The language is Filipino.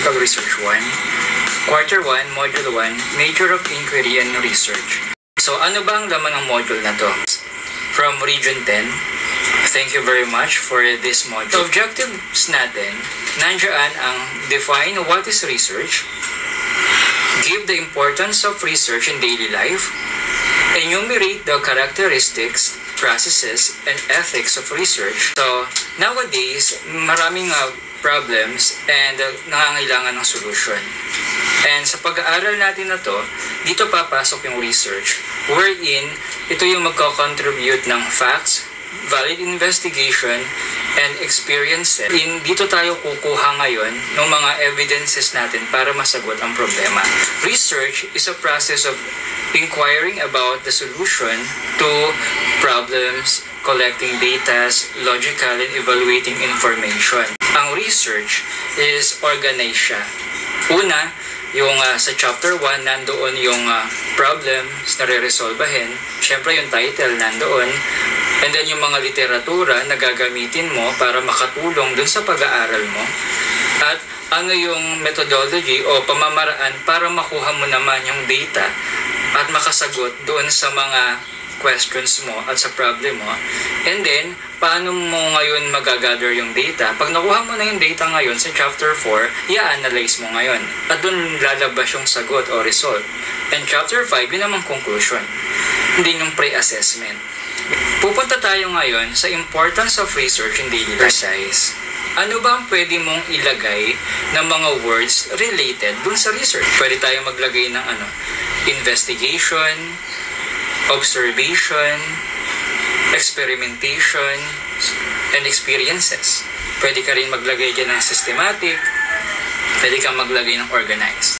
Technical Research 1, Quarter 1, Module 1, Nature of Inquiry and Research. So ano ba ang laman ng module na to? From Region 10, thank you very much for this module. So objectives natin, nandiyan ang define what is research, give the importance of research in daily life, enumerate the characteristics, processes, and ethics of research. So nowadays, maraming problems and nangangailangan ng solution. And sa pag-aaral natin na to, dito papasok yung research, wherein ito yung magko-contribute ng facts, valid investigation, and experiences. Dito tayo kukuha ngayon ng mga evidences natin para masagot ang problema. Research is a process of inquiring about the solution to problems, collecting data, logical, and evaluating information. Ang research is organized siya. Una, yung sa chapter 1, nandoon yung problems na re-resolvahin. Siyempre, yung title nandoon. And then, yung mga literatura na gagamitin mo para makatulong dun sa pag-aaral mo. At ano yung methodology o pamamaraan para makuha mo naman yung data at makasagot doon sa mga questions mo at sa problem mo. And then, paano mo ngayon magagather yung data? Pag nakuha mo na yung data ngayon sa chapter 4, i-analyze mo ngayon. At doon lalabas yung sagot o result. And chapter 5, yun namang conclusion. Hindi yung pre-assessment. Pupunta tayo ngayon sa importance of research in daily exercise. Ano ba ang pwede mong ilagay ng mga words related dun sa research? Pwede tayo maglagay ng investigation, observation, experimentation, and experiences. Pwede ka rin maglagay dyan ng systematic, pwede kang maglagay ng organized.